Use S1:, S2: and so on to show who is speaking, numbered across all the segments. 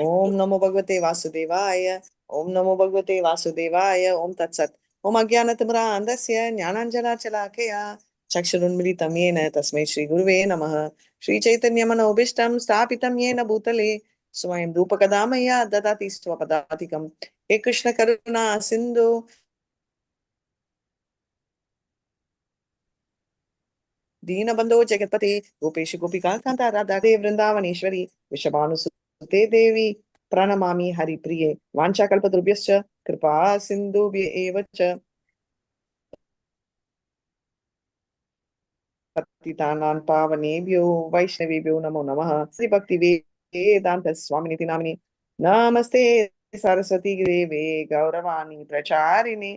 S1: ओम नमो भगवते वासुदेवाय। ओम नमो भगवते वासुदेवाय। ओम तत्सत्। ओम अज्ञानतिमिरान्धस्य ज्ञानाञ्जनशलाकया चक्षुरुन्मिलितं येन तस्मै श्रीगुरुवे नमः। श्रीचैतन्यमनोभीष्टं स्थापितं येन भूतले स्वयं रूपकदा मह्यं ददाति स्वपदातिकं। हे कृष्ण करुणा सिन्धु दीनबन्धो जगत्पते गोपेश गोपिका कान्ता राधा वृन्दावनेश्वरी वृषभानुसुते देवी प्रणमामि हरिप्रिये। वाञ्छाकल्पतरुभ्यश्च कृपा सिन्धुभ्य एव च पतितानां पावनेभ्यो वैष्णवेभ्यो नमो नमः। श्रीभक्तिवेदान्त स्वामिनिति नामिनि नमस्ते सरस्वती देवे गौरवाणी प्रचारिणे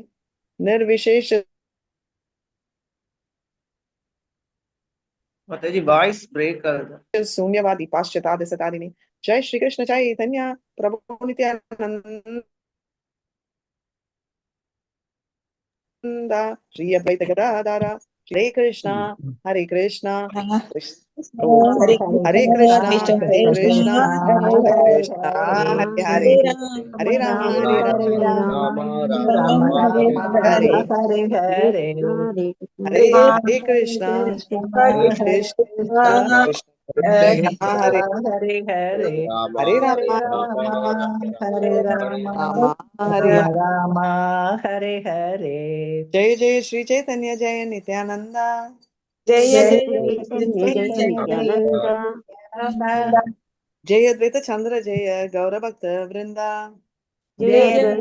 S1: निर्विशेष
S2: माताजी वॉइस ब्रेक कर रहा है।
S1: शून्यवादी पाश्चात्य सतारिणी। जय श्री कृष्ण चैतन्य प्रभु नित्यानंद श्री अद्वैत गदाधर हरे कृष्णा हरे कृष्णा हरे कृष्णा हरे कृष्णा कृष्णा हरे हरे हरे राम हरे राम हरे हरे हरे कृष्णा हरे कृष्णा कृष्ण हरे हरे राम हरे
S2: राम हरे हरे।
S1: जय जय श्री चैतन्य जय नित्यानंद
S3: जय
S2: जय
S3: जय
S1: जय अद्वैत चंद्र जय गौर भक्त वृंदा
S3: जय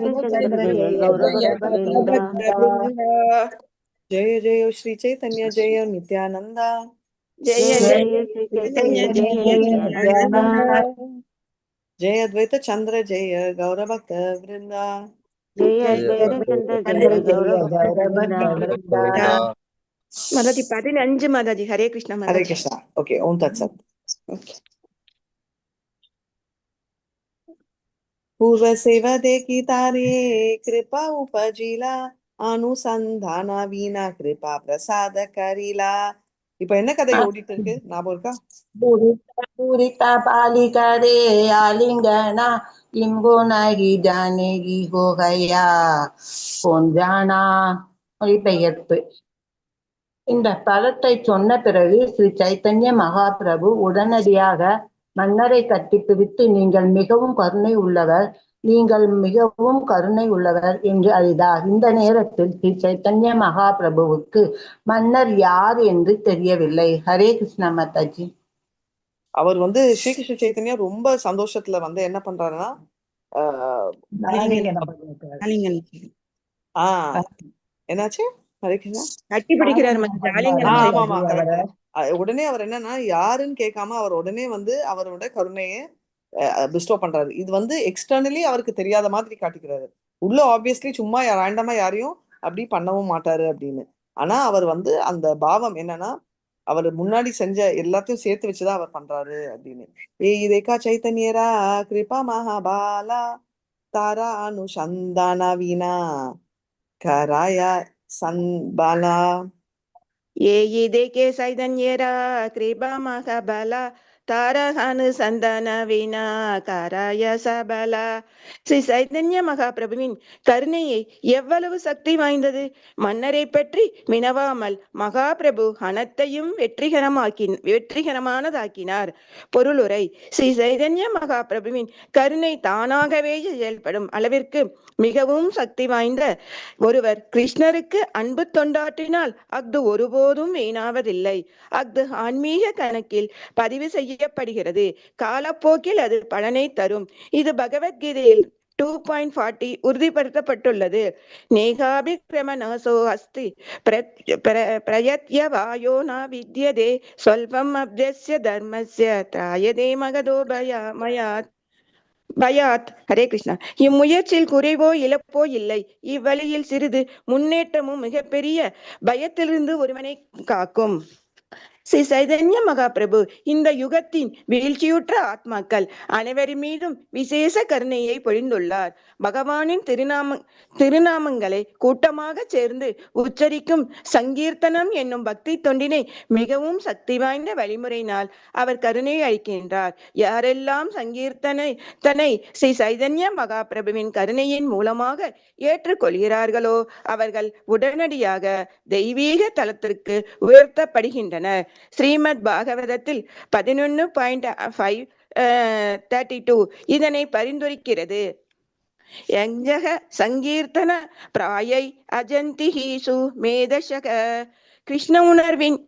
S1: जय जय श्री चैतन्य जय नित्यानंद
S3: जय
S1: जय अद्वैत चंद्र जय गौर भक्त वृंदा
S3: माताजी 15 माताजी। हरे कृष्णा
S1: हरे
S3: माताजी।
S1: कृष्णा। ओके ओम तत्सत्। पूर्व सेवा देखी तारे कृपा उपजिला अनुसंधाன வீணா கிருபா பிரசாத கரிலா. இப்ப என்ன கதை ஓடிட்டு இருக்கு ஞாபகம் இருக்கா?
S4: पूरिता पालिका रे आलिंगना लिंगो नहीं जानेगी हो गया कौन जाना மொழிபெயர்ப்பு. இந்த பலத்தை சொன்ன பிறகு ஸ்ரீ சைத்தன்ய மகாபிரபு உடனடியாக மன்னரை கட்டி பிடித்து நீங்கள் மிகவும் கருணை உள்ளவர், நீங்கள் மிகவும் கருணை உள்ளவர் என்று அழுதார். இந்த நேரத்தில் ஸ்ரீ சைத்தன்ய மகாபிரபுவுக்கு மன்னர் யார் என்று தெரியவில்லை. ஹரே கிருஷ்ணா மாதாஜி.
S1: அவர் ஸ்ரீகிருஷ்ண சைத்தன்யா ரொம்ப சந்தோஷத்துல என்ன பண்றாருன்னா என்னாச்சு ஹரே கிருஷ்ணா
S3: கட்டி பிடிக்கிறாரு
S1: ஆமா கரெக்ட். உடனே அவர் என்னன்னா யாருன்னு கேட்காம அவர் உடனே அவரோட கருணையை பிஸ்டோ பண்றாரு. இது எக்ஸ்டர்னலி அவருக்கு தெரியாத மாதிரி காட்டிக்கிறாரு. உள்ள ஆப்வியஸ்லி சும்மா ரேண்டமா யாரையும் அப்படி பண்ணவும் மாட்டாரு அப்படின்னு. ஆனா அவர் அந்த பாவம் என்னன்னா அவர் முன்னாடி செஞ்ச எல்லாத்தையும் சேர்த்து வச்சுதான் அவர் பண்றாரு அப்படின்னு. இதேக்கா சைத்தன்யரா கிருபா மகாபாலா தாரா அனுசந்தான வீணா கராயா சன்பாலா.
S3: தேகே சைதன்யரா கிருபா மகாபாலா தாரஹானு சந்தான வீணா காராய சபலா. ஸ்ரீ சைதன்ய மகாபிரபுவின் கருணையை எவ்வளவு சக்தி வாய்ந்தது! மன்னரை பற்றி வினவாமல் மகாபிரபு அனைத்தையும் வெற்றிகரமானதாக்கினார். பொருளுரை: ஸ்ரீ சைதன்ய மகாபிரபுவின் கருணை தானாகவே செயல்படும் அளவிற்கு மிகவும் சக்தி வாய்ந்த ஒருவர் கிருஷ்ணருக்கு அன்பு தொண்டாற்றினால் அஃது ஒருபோதும் வீணாவதில்லை. அஃது ஆன்மீக கணக்கில் பதிவு செய்யப்படுகிறது. காலப்போக்கில் அது பலனை தரும். இது பகவத்கீதையில் 2.40 உறுதிப்படுத்தப்பட்டுள்ளது. நேகாபிக்ரமணசோ அஸ்தி பிரயத்யவாயோ ந வித்யதே ஸ்வல்பம் அப்யஸ்ய தர்மஸ்ய த்ராயதே மகதோ பயாத். ஹரே கிருஷ்ணா. இம்முயற்சியில் குறைவோ இழப்போ இல்லை. இவ்வழியில் சிறிது முன்னேற்றமும் மிகப்பெரிய பயத்திலிருந்து ஒருவனை காக்கும். ஸ்ரீ சைதன்ய மகாபிரபு இந்த யுகத்தின் வீழ்ச்சியுற்ற ஆத்மாக்கள் அனைவரின் மீதும் விசேஷ கருணையை பொழிந்துள்ளார். பகவானின் திருநாமங்களை கூட்டமாக சேர்ந்து உச்சரிக்கும் சங்கீர்த்தனம் என்னும் பக்தி தொண்டினை மிகவும் சக்தி வாய்ந்த வழிமுறையினால் அவர் கருணை அளிக்கின்றார். யாரெல்லாம் சங்கீர்த்தனை ஸ்ரீ சைதன்ய மகாபிரபுவின் கருணையின் மூலமாக ஏற்றுக்கொள்கிறார்களோ அவர்கள் உடனடியாக தெய்வீக தலத்திற்கு உயர்த்தப்படுகின்றனர். ஸ்ரீமத் பாகவதத்தில் 11.532 இதனை பரிந்துரைக்கிறது. யஞ்சக சங்கீர்த்தன பிராயை அஜந்தி ஹீசு மேதசக. கிருஷ்ண உணர்வின்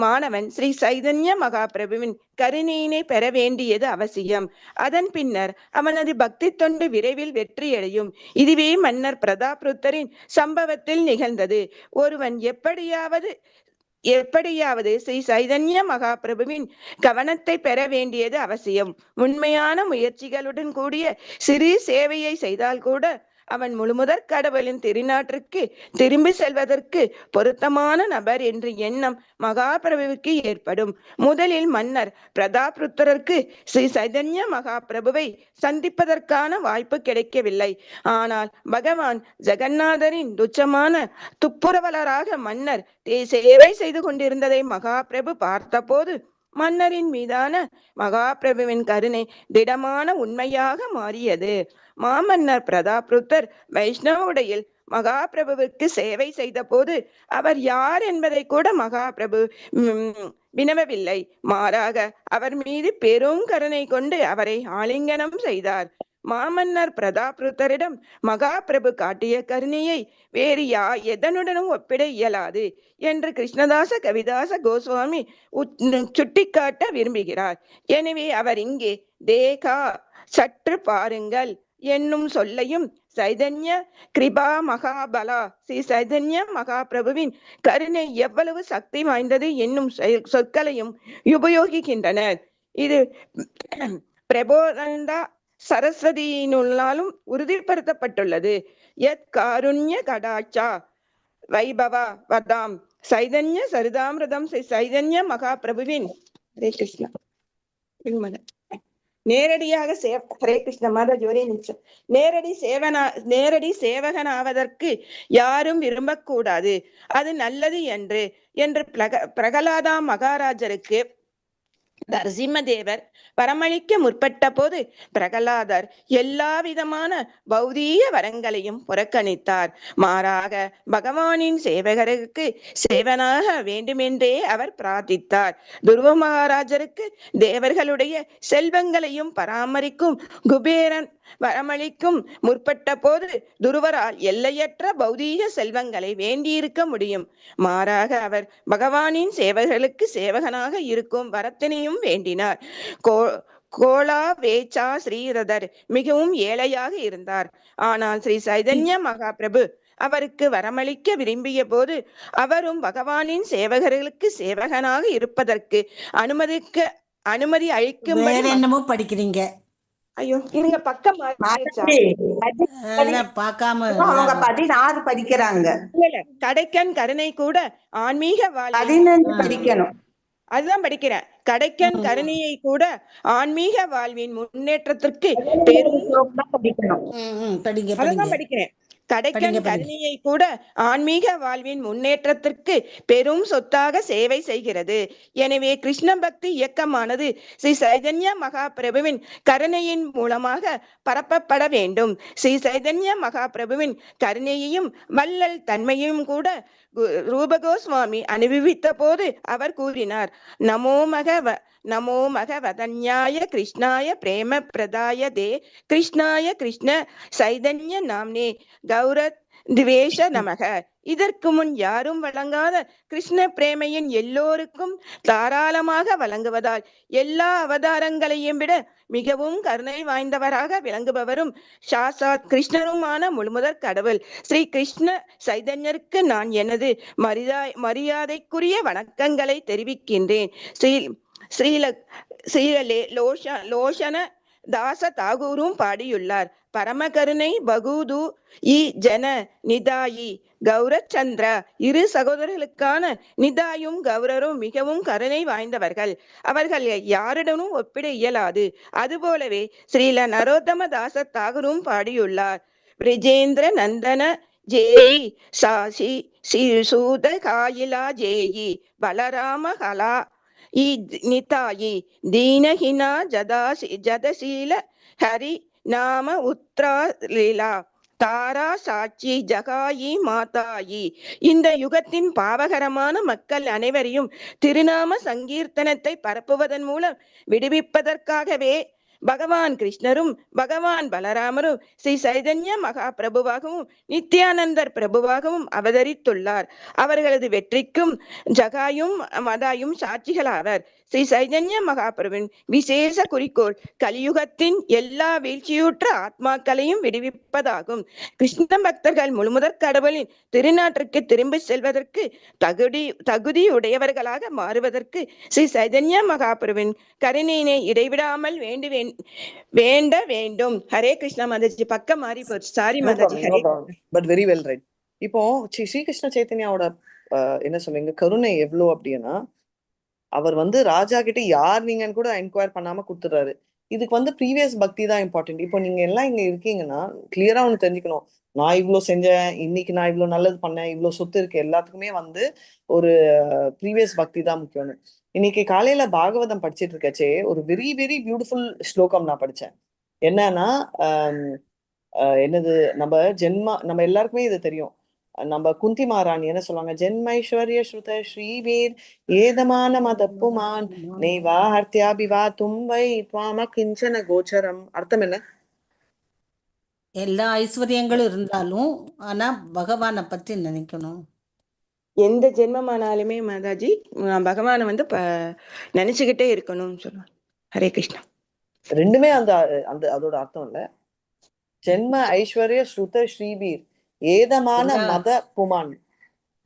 S3: மாணவன் ஸ்ரீ சைதன்ய மகாபிரபுவின் கருணையினை பெற வேண்டியது அவசியம். அதன் பின்னர் அவனது பக்தி தொண்டு விரைவில் வெற்றியடையும். இதுவே மன்னர் பிரதாப்ருத்தரின் சம்பவத்தில் நிகழ்ந்தது. ஒருவன் எப்படியாவது ஸ்ரீ சைதன்ய மகாபிரபுவின் கவனத்தை பெற வேண்டியது அவசியம். உண்மையான முயற்சிகளுடன் கூடிய சிறு சேவையை செய்தால் கூட அவன் முழுமுதற் கடவுளின் திருநாட்டிற்கு திரும்பி செல்வதற்கு பொருத்தமான நபர் என்ற எண்ணம் மகாபிரபுவுக்கு ஏற்படும். முதலில் மன்னர் பிரதாப்ருத்தருக்கு ஸ்ரீ சைதன்ய மகாபிரபுவை சந்திப்பதற்கான வாய்ப்பு கிடைக்கவில்லை. ஆனால் பகவான் ஜெகநாதரின் துச்சமான துப்புரவலராக மன்னர் சேவை செய்து கொண்டிருந்ததை மகாபிரபு பார்த்தபோது மன்னரின் மீதான மகாபிரபுவின் கருணை திடமான உண்மையாக மாறியது. மாமன்னர் பிரதாப்ருத்தர் வைஷ்ணவ உடையில் மகாபிரபுவுக்கு சேவை செய்த போது அவர் யார் என்பதை கூட மகாபிரபு வினவவில்லை. மாறாக அவர் மீது பெரும் கருணை கொண்டு அவரை ஆலிங்கனம் செய்தார். மாமன்னர் பிரதாப்ருத்தரிடம் மகாபிரபு காட்டிய கருணையை வேறு எதனுடனும் ஒப்பிட இயலாது என்று கிருஷ்ணதாச கவிதாச கோஸ்வாமி சுட்டிக்காட்ட விரும்புகிறார். எனவே அவர் இங்கே தேகா சற்று பாருங்கள் என்னும் சொல்லையும் சைதன்ய கிருபா மகாபலா ஸ்ரீ சைதன்ய மகாபிரபுவின் கருணை எவ்வளவு சக்தி வாய்ந்தது என்னும் சொற்களையும் உபயோகிக்கின்றனர். இது பிரபோதந்தா சரஸ்வதியினுள்ளாலும் உறுதிப்படுத்தப்பட்டுள்ளது. யத் காருண்ய கடாச்சா வைபவா வதாம் சைதன்ய சரிதாமிரதம் ஸ்ரீ சைதன்ய மகாபிரபுவின் ஹரே கிருஷ்ணா நேரடியாக ஹரே கிருஷ்ண மாதாஜி ஒரே நிமிஷம். நேரடி சேவகனாவதற்கு யாரும் விரும்பக்கூடாது. அது நல்லது என்று பிரகலாதா மகாராஜருக்கு நரசிம்மதேவர் வரமளிக்க முற்பட்ட போது பிரகலாதர் எல்லா விதமான பௌதீக வரங்களையும் புறக்கணித்தார். மாறாக பகவானின் சேவகருக்கு சேவனாக வேண்டுமென்றே அவர் பிரார்த்தித்தார். துருவ மகாராஜருக்கு தேவர்களுடைய செல்வங்களையும் பராமரிக்கும் குபேரன் வரமளிக்கும் முற்பட்ட போது துருவரால் எல்லையற்ற பௌதீக செல்வங்களை வேண்டியிருக்க முடியும். மாறாக அவர் பகவானின் சேவர்களுக்கு சேவகனாக இருக்கும் வரத்தினையும் வேண்டினார். கோலா வேச்சா ஸ்ரீரதர் மிகவும் ஏழையாக இருந்தார். ஆனால் ஸ்ரீ சைதன்ய மகாபிரபு அவருக்கு வரமளிக்க விரும்பிய போது அவரும் பகவானின் சேவகர்களுக்கு சேவகனாக இருப்பதற்கு அனுமதி அளிக்கும்படி
S5: என்னமோ படிக்கிறீங்க.
S3: ஐயோ இருங்க பக்கம்
S5: பார்க்காம
S4: அவங்க 16 படிக்கிறாங்க.
S3: கடைக்கன் கருணை கூட ஆன்மீக
S4: 15 படிக்கணும்.
S3: அதுதான் படிக்கிறேன். கடைக்கன் கருணையை கூட ஆன்மீக வாழ்வின் முன்னேற்றத்திற்கு பெரும் படிக்கிறேன். கடைக்கன் கருணையை கூட ஆன்மீக வாழ்வின் முன்னேற்றத்திற்கு பெரும் சொத்தாக சேவை செய்கிறது. எனவே கிருஷ்ண பக்தி இயக்கமானது ஸ்ரீ சைதன்ய மகாபிரபுவின் கருணையின் மூலமாக பரப்பப்பட வேண்டும். ஸ்ரீ சைதன்ய மகாபிரபுவின் கருணையையும் வள்ளல் தன்மையும் கூட ரூபகோஸ்வாமி அனுபவித்த போது அவர் கூறினார், நமோ மகவதன்யாய கிருஷ்ணாய பிரேம பிரதாய தே கிருஷ்ணாய கிருஷ்ண சைதன்ய நாம்னே கௌரத் திவேஷ நமக. இதற்கு முன் யாரும் வழங்காத கிருஷ்ண பிரேமையின் எல்லோருக்கும் தாராளமாக வழங்குவதால் எல்லா அவதாரங்களையும் விட மிகவும் கருணை வாய்ந்தவராக விளங்குபவரும் சாசாத் கிருஷ்ணருமான முழுமுதற் கடவுள் ஸ்ரீ கிருஷ்ண சைதன்யருக்கு நான் எனது மரியாதைக்குரிய வணக்கங்களை தெரிவிக்கின்றேன். ஸ்ரீல லோஷன தாச தாகூரும் பாடியுள்ளார். பரமகருணை பகூது இ ஜன நிதாயி கௌரச்சந்திர. இரு சகோதரர்களுக்கான நிதாயும் கௌரரும் மிகவும் கருணை வாய்ந்தவர்கள். அவர்கள் யாருடனும் ஒப்பிட இயலாது. அதுபோலவே ஸ்ரீல நரோத்தம தாச தாகரும் பாடியுள்ளார். பிரிஜேந்திர நந்தன ஜேயி சாசி சூத காயிலா ஜேயி பலராம கலா இ நிதாயி தீனஹினா ஜதசீல ஹரி நாம உத்ரா லீலா தாரா சாட்சி ஜகாயி மாதாயி. இந்த யுகத்தின் பாவகரமான மக்கள் அனைவரையும் திருநாம சங்கீர்த்தனத்தை பரப்புவதன் மூலம் விடுவிப்பதற்காகவே பகவான் கிருஷ்ணரும் பகவான் பலராமரும் ஸ்ரீ சைதன்ய மகா பிரபுவாகவும் நித்யானந்தர் பிரபுவாகவும் அவதரித்துள்ளார். அவர்களது வெற்றிக்கும் ஜகாயும் மதாயும் சாட்சிகளாவர். ஸ்ரீ சைதன்ய மகாபிரபுவின் விசேஷ குறிக்கோள் கலியுகத்தின் எல்லா வீழ்ச்சியுற்ற ஆத்மாக்களையும் விடுவிப்பதாகும். கிருஷ்ண பக்தர்கள் முழுமுதற் கடவுளின் திருநாட்டிற்கு திரும்பி செல்வதற்கு தகுதியுடையவர்களாக மாறுவதற்கு ஸ்ரீ சைதன்ய மகாபிரபுவின் கருணையினை இடைவிடாமல் வேண்ட வேண்டும். ஹரே கிருஷ்ணா மாதாஜி. பக்கம் மாறி போச்சு, sorry Mataji. Hare
S1: but very well right. இப்போ ஸ்ரீகிருஷ்ண சைத்தன்யாவோட என்ன சொல்லுங்க கருணை எவ்வளவு அப்படின்னா, அவர் வந்து ராஜா கிட்ட யார் நீங்கன்னு கூட என்கொயர் பண்ணாம கொடுத்துறாரு. இதுக்கு வந்து ப்ரீவியஸ் பக்தி தான் இம்பார்ட்டன்ட். இப்போ நீங்க எல்லாம் இங்க இருக்கீங்கன்னா கிளியரா ஒண்ணு தெரிஞ்சுக்கணும். நான் இவ்வளவு செஞ்சேன், இன்னைக்கு நான் இவ்வளவு நல்லது பண்ணேன், இவ்வளவு சொத்து இருக்கு, எல்லாத்துக்குமே வந்து ஒரு ப்ரீவியஸ் பக்தி தான் முக்கியம்னு. இன்னைக்கு காலையில பாகவதம் படிச்சுட்டு இருக்கச்சே ஒரு வெரி வெரி பியூட்டிஃபுல் ஸ்லோகம் நான் படிச்சேன். என்னன்னா என்னது, நம்ம எல்லாருக்குமே இது தெரியும். நம்ம குந்தி மகாராணி என்ன சொல்லுவாங்க, ஜென்மைஸ்வர்ய ஸ்ருத ஸ்ரீவீர் ஏதமான மதப்புமான் நெய்வா ஹர்த்தியாபிவா தும்பை துவாம கிஞ்சன கோச்சரம். அர்த்தம் என்ன?
S5: எல்லா ஐஸ்வர்யங்களும் இருந்தாலும் ஆனா பகவானை பத்தி நினைக்கணும்.
S3: எந்த ஜென்மமானாலுமே மாதாஜி பகவானை வந்து நினைச்சுக்கிட்டே இருக்கணும்னு சொல்லுவாங்க. ஹரே கிருஷ்ணா.
S1: ரெண்டுமே அந்த அதோட அர்த்தம் இல்ல. ஜென்ம ஐஸ்வர்ய ஸ்ருத ஸ்ரீபீர் ஏதமான மத புமான்.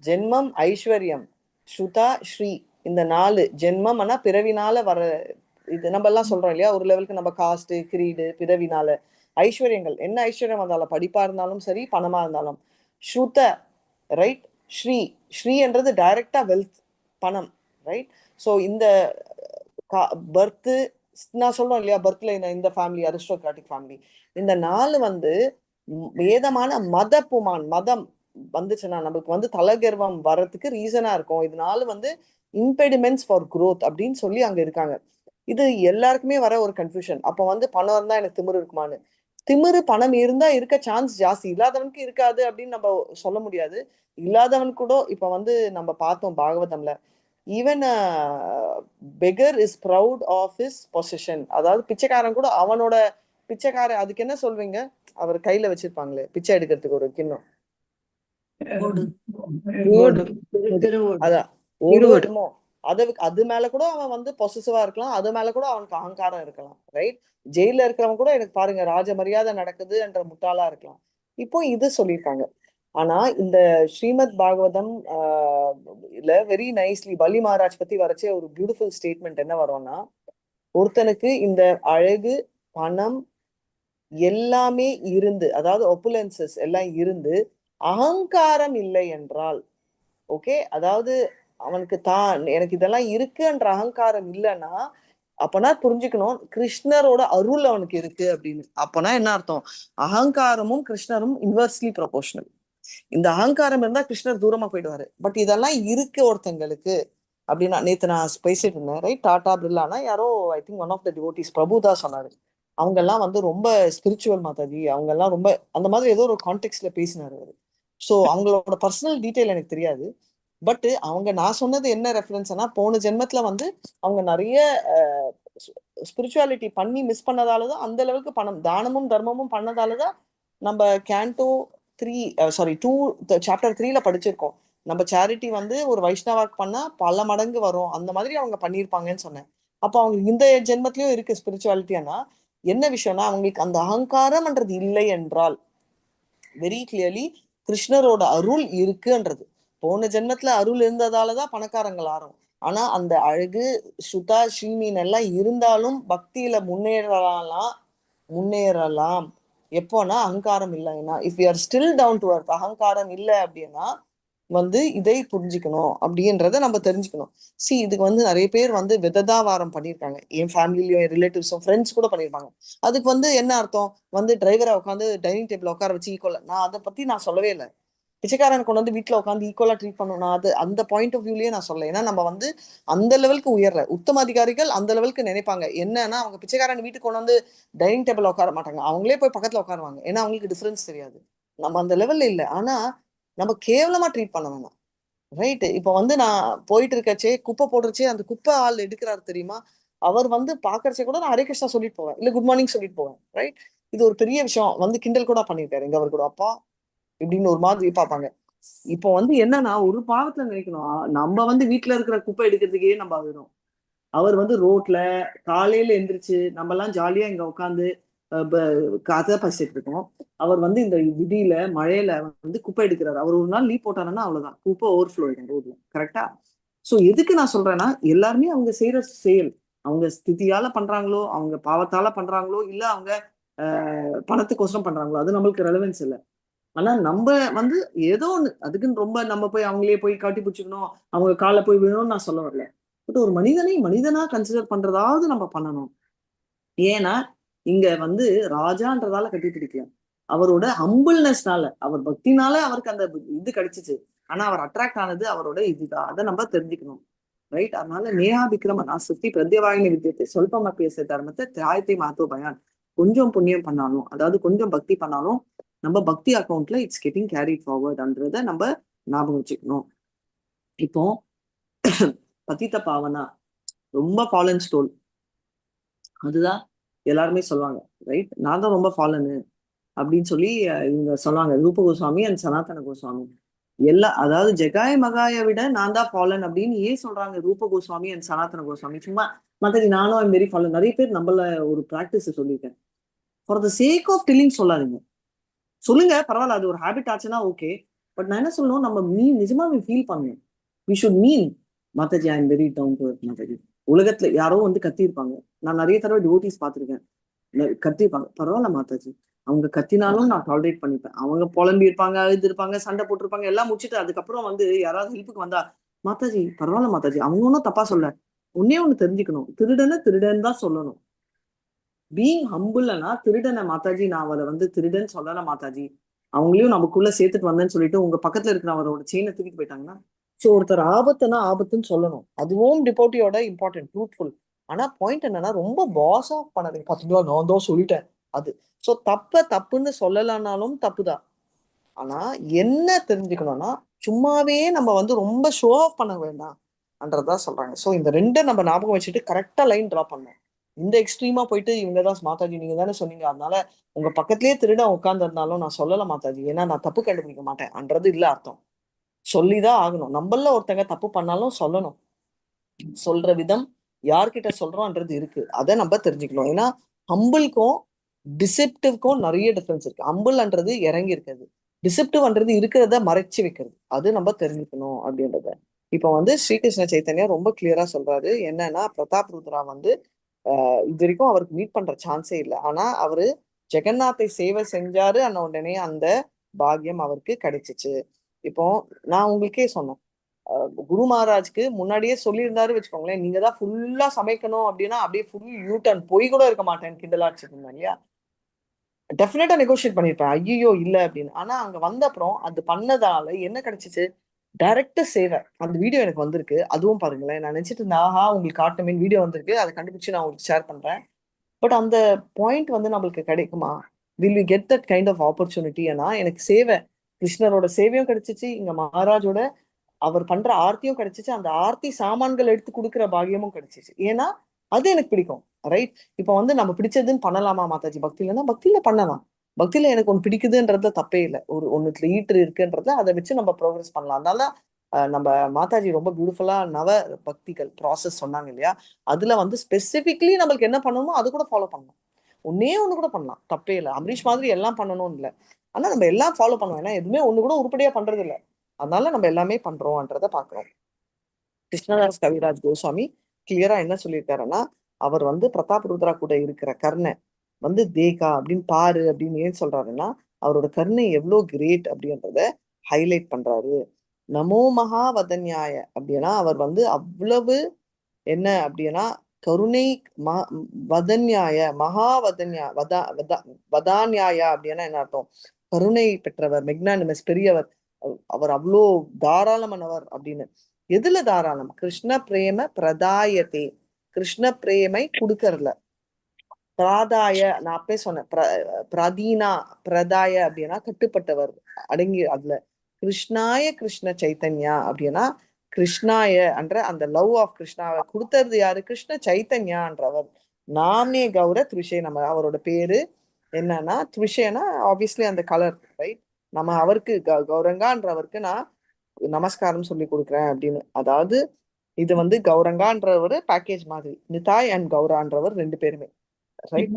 S1: ஜென்மம் ஐஸ்வர்யம், ஸ்ருதா ஸ்ரீ, இந்த 4 ஜென்மம் ஆனா பிறவினால வர இது நம்ம எல்லாம் சொல்றோம் இல்லையா, ஒரு லெவலுக்கு நம்ம காஸ்ட் கிரீடு பிறவினால ஐஸ்வர்யங்கள். என்ன ஐஸ்வர்யம் வந்தாலும், படிப்பா இருந்தாலும் சரி பணமா இருந்தாலும். ஸ்ருத ரைட், ஸ்ரீ என்றது டைரக்டா வெல்த், பணம் ரைட். ஸோ இந்த பர்த் நான் சொல்றோம் இல்லையா, பர்த்ல இந்த ஃபேமிலி அரிஸ்டோக்ராட்டிக் ஃபேமிலி, இந்த 4 வந்து வேதமான மத புமான். மதம் வந்துச்சுன்னா நம்மளுக்கு வந்து தலகர்வம் வர்றதுக்கு ரீசனா இருக்கும். இதனால வந்து இம்பெடிமெண்ட்ஸ் ஃபார் growth அப்படின்னு சொல்லி அங்க இருக்காங்க. இது எல்லாருக்குமே வர ஒரு கன்ஃபியூஷன். அப்ப வந்து பணம் இருந்தா எனக்கு திமிரு இருக்குமான்னு. திமிரு பணம் இருந்தா இருக்க சான்ஸ் ஜாஸ்தி, இல்லாதவனுக்கு இருக்காது அப்படின்னு நம்ம சொல்ல முடியாது. இல்லாதவன் கூட இப்ப வந்து நம்ம பார்த்தோம் பாகவதம்ல, even beggar is proud of his position. அதாவது பிச்சைக்காரன் கூட அவனோட பிச்சைக்காரன், அதுக்கு என்ன சொல்வீங்க, அவர் கையில வச்சிருப்பாங்களே பிச்சை எடுக்கிறதுக்கு ஒரு கிண்ணம், அதான் ஓடுமோ, அது மேல கூட அவன் வந்து பொசசிவா இருக்கலாம், அது மேல கூட அவனுக்கு அகங்காரம் இருக்கலாம் ரைட். ஜெயில இருக்கிறவன் கூட எனக்கு பாருங்க ராஜ மரியாதை நடக்குது என்ற முட்டாளா இருக்கலாம். இப்போ இது சொல்லியிருக்காங்க. ஆனா இந்த ஸ்ரீமத் பாகவதம் இல்ல வெரி நைஸ்லி பலி மகாராஜ் பத்தி வரைச்சே ஒரு பியூட்டிஃபுல் ஸ்டேட்மெண்ட் என்ன வரும்னா, ஒருத்தனுக்கு இந்த அழகு பணம் எல்லாமே இருந்து, அதாவது ஒப்புலன்சஸ் எல்லாம் இருந்து அகங்காரம் இல்லை என்றால், ஓகே, அதாவது அவனுக்கு தான் எனக்கு இதெல்லாம் இருக்குன்ற அகங்காரம் இல்லைன்னா, அப்பனா புரிஞ்சுக்கணும் கிருஷ்ணரோட அருள் அவனுக்கு இருக்கு அப்படின்னு. அப்பனா என்ன அர்த்தம், அகங்காரமும் கிருஷ்ணரும் இன்வெர்ஸ்லி ப்ரொபோர்ஷனல். இந்த அகங்காரம் இருந்தா கிருஷ்ணர் தூரமா போயிடுவாரு. பட் இதெல்லாம் இருக்கு ஒருத்தங்களுக்கு அப்படின்னா, நேத்து நான் பேசிட்டு இருந்தேன் ரைட், டாடா பிர்லானா யாரோ I think one of the devotees Prabhupada சொன்னாரு, அவங்க எல்லாம் வந்து ரொம்ப ஸ்பிரிச்சுவல் மாதாஜி, அவங்க எல்லாம் ரொம்ப அந்த மாதிரி ஏதோ ஒரு கான்டெக்ட்ல பேசினாரு அவரு. ஸோ அவங்களோட பர்சனல் டீட்டெயில் எனக்கு தெரியாது. பட் அவங்க நான் சொன்னது என்ன ரெஃபரன்ஸ்னா, போன ஜென்மத்துல வந்து அவங்க நிறைய ஸ்பிரிச்சுவாலிட்டி பண்ணி மிஸ் பண்ணதாலதான் அந்த அளவுக்கு பணம் தானமும் தர்மமும் பண்ணதாலதான் நம்ம கேண்டோ 2 சாப்டர் 3ல படிச்சிருக்கோம். நம்ம சேரிட்டி வந்து ஒரு வைஷ்ணவாக்கு பண்ணா பல மடங்கு வரும், அந்த மாதிரி அவங்க பண்ணியிருப்பாங்கன்னு சொன்னேன். அப்போ அவங்க இந்த ஜென்மத்திலயும் இருக்கு ஸ்பிரிச்சுவாலிட்டியானா என்ன விஷயம்னா, அவங்களுக்கு அந்த அகங்காரம்ன்றது இல்லை என்றால் வெரி கிளியர்லி கிருஷ்ணரோட அருள் இருக்குன்றது. போன ஜென்மத்துல அருள் இருந்ததாலதான் பணக்காரங்கள் ஆறோம். ஆனா அந்த அழகு ஸ்ருதா ஸ்ரீமீன் எல்லாம் இருந்தாலும் பக்தியில முன்னேறலாம். எப்போனா அகங்காரம் இல்லைன்னா, if you are still down to earth, அகங்காரம் இல்லை அப்படின்னா இதை புரிஞ்சுக்கணும் அப்படின்றத நம்ம தெரிஞ்சுக்கணும். இதுக்கு நிறைய பேர் விததாவாரம் பண்ணியிருக்காங்க. என் ஃபேமிலியும் என் ரிலேட்டிவ்ஸும் ஃப்ரெண்ட்ஸ் கூட பண்ணியிருப்பாங்க. அதுக்கு என்ன அர்த்தம், டிரைவரை உட்காந்து டைனிங் டேபிள் உட்கார வச்சு ஈக்குவலா, நான் அதை பத்தி நான் சொல்லவே இல்லை. பிச்சைக்காரன் கொண்டு வீட்டுல உட்காந்து ஈக்குவலா ட்ரீட் பண்ணணும், நான் அது அந்த பாயிண்ட் ஆஃப் வியூலயே நான் சொல்லலை. ஏன்னா நம்ம அந்த லெவலுக்கு உயர்ற உத்தம அதிகாரிகள் அந்த லெவலுக்கு நினைப்பாங்க. என்னன்னா அவங்க பிச்சைக்காரன் வீட்டுக்கு கொண்டு டைனிங் டேபிள் உட்கார மாட்டாங்க, அவங்களே போய் பக்கத்துல உட்காருவாங்க. ஏன்னா அவங்களுக்கு டிஃபரன்ஸ் தெரியாது. நம்ம அந்த லெவல்ல இல்லை. ஆனா நம்ம கேவலமா ட்ரீட் பண்ண வேணாம். ரைட். இப்போ நான் போயிட்டு இருக்கச்சே குப்பை போடுறச்சே அந்த குப்பை ஆள் எடுக்கிறாரு தெரியுமா, அவர் பாக்குறச்சே கூட நான் ஹரே கிருஷ்ணா சொல்லிட்டு போவேன், இல்ல குட் மார்னிங் சொல்லிட்டு போவேன். ரைட். இது ஒரு பெரிய விஷயம். கிண்டல் கூட பண்ணிருக்காரு எங்க அவர் கூட, அப்பா இப்படின்னு ஒரு மாதிரி பார்ப்பாங்க. இப்போ என்னன்னா ஒரு பாவத்துல நினைக்கணும், நம்ம வீட்டுல இருக்கிற குப்பை எடுக்கிறதுக்கே நம்ம ஆகணும். அவர் ரோட்ல காலையில எந்திரிச்சு நம்ம எல்லாம் ஜாலியா இங்க உட்காந்து கதை பேசிட்டு இருக்கோம். அவர் இந்த விதியில மழையில குப்பை எடுக்கிறாரு. அவர் ஒரு நாள் லீவ் போட்டாருன்னா அவ்வளவுதான், குப்பை ஓவர்ஃப்ளோ ஆயிடும் ரோட்ல. கரெக்டா? சோ எதுக்கு நான் சொல்றேன்னா, எல்லாருமே அவங்க செய்யற செயல், அவங்க ஸ்திதியால பண்றாங்களோ, அவங்க பாவத்தால பண்றாங்களோ, இல்ல அவங்க பணத்துக்கோசரம் பண்றாங்களோ, அது நம்மளுக்கு ரெலவென்ஸ் இல்லை. ஆனா நம்ம ஏதோ ஒண்ணு அதுக்குன்னு ரொம்ப நம்ம போய் அவங்களே போய் காட்டி பிடிச்சிக்கணும், அவங்க காலை போய் விழணும்னு நான் சொல்ல வரல. பட் ஒரு மனிதனை மனிதனா கன்சிடர் பண்றதாவது நம்ம பண்ணணும். ஏன்னா இங்க ராஜான்றதால கட்டி பிடிக்கல, அவரோட ஹம்பிள்னஸ்னால, அவர் பக்தினால அவருக்கு அந்த இது கிடைச்சிச்சு. ஆனா அவர் அட்ராக்ட் ஆனது அவரோட இதுதான், அதை நம்ம தெரிஞ்சுக்கணும். ரைட். அதனால நேஹா விக்ரம நான் சுத்தி பிரத்யவாயினி வித்தியத்தை சொல்பமா பேச தர்மத்தை தியாயத்தை மாத்தோ பயான். கொஞ்சம் புண்ணியம் பண்ணாலும், அதாவது கொஞ்சம் பக்தி பண்ணாலும் நம்ம பக்தி அக்கௌண்ட்ல இட்ஸ் கெட்டிங் கேரிட் ஃபார்வர்ட்ன்றத நம்ம ஞாபகம் வச்சுக்கணும். இப்போ பதித்த பாவனா ரொம்ப ஃபாலன் ஸ்டோல், அதுதான் எல்லாருமே சொல்லுவாங்க. ரைட். நான் தான் ரொம்ப ஃபாலனு அப்படின்னு சொல்லி இவங்க சொல்லுவாங்க, ரூப கோஸ்வாமி அண்ட் சனாதன கோஸ்வாமி. அதாவது ஜெகாய மகாய விட நான் தான் ஃபாலன் அப்படின்னு ஏன் சொல்றாங்க ரூப கோஸ்வாமி அண்ட் சனாதன கோஸ்வாமி? சும்மா மத்தது நானும் அது மாரி ஃபாலன். நிறைய பேர் நம்மள ஒரு பிராக்டிஸ் சொல்லியிருக்கேன். For the sake of telling சொல்லாதீங்க, சொல்லுங்க பரவாயில்ல, அது ஒரு ஹேபிட் ஆச்சுன்னா ஓகே. பட் நான் என்ன சொல்லணும், நம்ம நிஜமா ஃபீல் பண்ணணும். We should mean Mataji I am very down to earth Mataji. உலகத்துல யாரோ கத்திருப்பாங்க, நான் நிறைய தடவை டிவோட்டிஸ் பார்த்திருக்கேன், கத்திருப்பாங்க, பரவாயில்ல மாதாஜி, அவங்க கத்தினாலும் நான் டாலரேட் பண்ணிப்பேன். அவங்க புலம்பி இருப்பாங்க, அழுது இருப்பாங்க, சண்டை போட்டிருப்பாங்க, எல்லாம் முடிச்சுட்டு அதுக்கப்புறம் யாராவது ஹெல்ப்புக்கு வந்தா, மாதாஜி பரவாயில்ல மாதாஜி, அவங்க ஒன்றும் தப்பா சொல்ல, ஒன்னே ஒண்ணு தெரிஞ்சுக்கணும், திருடன் தான் சொல்லணும். பீயிங் ஹம்பிள்னா திருடனை மாதாஜி நான் அவரை திருடன் சொல்லல மாதாஜி, அவங்களையும் நமக்குள்ள சேர்த்துட்டு வந்தேன்னு சொல்லிட்டு உங்க பக்கத்துல இருக்கிற அவரோட செயினை தூக்கிட்டு போயிட்டாங்கன்னா, ஸோ ஒருத்தர் ஆபத்துனா ஆபத்துன்னு சொல்லணும். அதுவும் டிபோட்டியோட இம்பார்ட்டன்ட், ட்ரூத்ஃபுல். ஆனா பாயிண்ட் என்னன்னா, ரொம்ப பாஸ் ஆஃப் பண்ணாதீங்க. பாத்தீங்களா நான் தான் சொல்லிட்டேன் அது. ஸோ தப்புன்னு சொல்லலனாலும் தப்புதான். ஆனா என்ன தெரிஞ்சுக்கணும்னா, சும்மாவே நம்ம ரொம்ப ஷோ ஆஃப் பண்ண வேண்டாம் அன்றதான் சொல்றாங்க. ஸோ இந்த ரெண்டை நம்ம ஞாபகம் வச்சுட்டு கரெக்டா லைன் டிரா பண்ணணும். இந்த எக்ஸ்ட்ரீமா போயிட்டு இவங்கதான் மாதாஜி நீங்க தானே சொன்னீங்க, அதனால உங்க பக்கத்திலேயே திருட உட்கார்ந்து இருந்தாலும் நான் சொல்லல மாதாஜி, ஏன்னா நான் தப்பு கண்டுபிடிக்க மாட்டேன் அன்றது இல்ல அர்த்தம். சொல்லிதான் ஆகணும். நம்மள ஒருத்தங்க தப்பு பண்ணாலும் சொல்லணும். சொல்ற விதம் யார்கிட்ட சொல்றோம்ன்றது இருக்கு, அதை நம்ம தெரிஞ்சுக்கணும். ஏன்னா ஹம்பிள்க்கும் டிசெப்டிவ்க்கும் நிறைய டிஃபரன்ஸ் இருக்கு. ஹம்பிள்ன்றது இறங்கி இருக்கிறது, டிசெப்டிவ்ன்றது இருக்கிறத மறைச்சு வைக்கிறது. அது நம்ம தெரிஞ்சுக்கணும் அப்படின்றத இப்போ ஸ்ரீகிருஷ்ண சைத்தன்யா ரொம்ப கிளியரா சொல்றாரு. என்னன்னா பிரதாப் ருத்ரா இது வரைக்கும் அவருக்கு மீட் பண்ற சான்ஸே இல்லை. ஆனா அவரு ஜெகநாத்தை சேவை செஞ்சாரு அன்ன உடனே அந்த பாக்கியம் அவருக்கு கிடைச்சிச்சு. இப்போ நான் உங்களுக்கே சொன்னேன், குரு மகாராஜ்க்கு முன்னாடியே சொல்லியிருந்தாரு வச்சுக்கோங்களேன், நீங்க தான் ஃபுல்லா சமைக்கணும் அப்படின்னா அப்படியே ஃபுல் யூட்டன் போய் கூட இருக்க மாட்டேன் கிண்டலாச்சு இல்லையா, டெஃபினட்டா நெகோசியேட் பண்ணிருப்பேன், ஐயோ இல்ல அப்படின்னு. ஆனா அங்க வந்த அப்புறம் அது பண்ணதால என்ன கிடைச்சிச்சு, டைரக்ட் சேவை. அந்த வீடியோ எனக்கு வந்திருக்கு, அதுவும் பாருங்களேன். நான் நினைச்சிட்டு இருந்தேன், ஆஹா உங்களுக்கு காட்டுமே, வீடியோ வந்திருக்கு, அதை கண்டுபிடிச்சு நான் உங்களுக்கு ஷேர் பண்றேன். பட் அந்த பாயிண்ட் நம்மளுக்கு கிடைக்குமா, will we get that kind of opportunity? ஏன்னா எனக்கு சேவை, கிருஷ்ணரோட சேவையும் கிடைச்சிச்சு, இங்க மகாராஜோட அவர் பண்ற ஆர்த்தியும் கிடைச்சிச்சு, அந்த ஆர்த்தி சாமான்கள் எடுத்து கொடுக்குற பாகியமும் கிடைச்சிச்சு. ஏன்னா அது எனக்கு பிடிக்கும். ரைட். இப்போ நம்ம பிடிச்சதுன்னு பண்ணலாமா மாதாஜி பக்தியிலன்னா, பக்தியில பண்ணலாம். பக்தியில எனக்கு ஒண்ணு பிடிக்குதுன்றதுல தப்பே இல்லை, ஒண்ணுத்துல ஈட்டு இருக்குன்றதுல அதை வச்சு நம்ம ப்ரோக்ரஸ் பண்ணலாம். அதனால நம்ம மாதாஜி ரொம்ப பியூட்டிஃபுல்லா நவ பக்திகள் ப்ராசஸ் சொன்னாங்க இல்லையா, அதுல ஸ்பெசிபிக்லி நம்மளுக்கு என்ன பண்ணணுமோ அது கூட ஃபாலோ பண்ணலாம். ஒன்னே ஒண்ணு கூட பண்ணலாம், தப்பே இல்லை. அம்பரீஷ் மாதிரி எல்லாம் பண்ணணும்னு இல்லை, ஆனா நம்ம எல்லாம் ஃபாலோ பண்ணுவோம். ஏன்னா எதுவுமே ஒண்ணு கூட உருப்படியா பண்றது இல்லை, அதனால நம்ம எல்லாமே பண்றோம்ன்றத பாக்குறோம். கிருஷ்ணதாஸ் கவிராஜ் கோஸ்வாமி கிளியரா என்ன சொல்லியிருக்காருன்னா, அவர் பிரதாப் ருத்ரா கூட இருக்கிற கர்ணை வந்து தேகா அப்படின்னு பாரு அப்படின்னு ஏன் சொல்றாருன்னா அவரோட கருணை எவ்வளோ கிரேட் அப்படின்றத ஹைலைட் பண்றாரு. நமோ மகாவதன்யாய அப்படின்னா அவர் வந்து அவ்வளவு என்ன அப்படின்னா கருணை வதன்யாய மகாவதன்யா வதான்யாயா அப்படின்னா என்ன அர்த்தம்? கருணை பெற்றவர், மெக்னானிமஸ், பெரியவர், அவர் அவ்வளோ தாராளமானவர் அப்படின்னு. எதுல தாராளம்? கிருஷ்ண பிரேம பிரதாயத்தே, கிருஷ்ண பிரேமை கொடுக்கறதுல. பிராதாய நான் அப்பே சொன்னேன், பிரதீனா பிரதாய அப்படின்னா கட்டுப்பட்டவர், அடங்கி. அதுல கிருஷ்ணாய கிருஷ்ண சைத்தன்யா அப்படின்னா கிருஷ்ணாய என்ற அந்த லவ் ஆஃப் கிருஷ்ணாவை கொடுத்தது யாரு? கிருஷ்ண சைத்தன்யான்றவர். நாமே கௌர த்ரிஷே, நம்ம அவரோட பேரு என்னன்னா த்ரிஷேனா ஆப்வியஸ்லி அந்த கலர், ரைட்? நம்ம அவருக்கு கௌரங்கான்றவருக்கு நான் நமஸ்காரம் சொல்லி கொடுக்குறேன் அப்படின்னு. அதாவது இது வந்து கௌரங்கான்ற ஒரு பேக்கேஜ் மாதிரி, நிதாய் அண்ட் கௌரான்றவர் ரெண்டு பேருமே, ரைட்?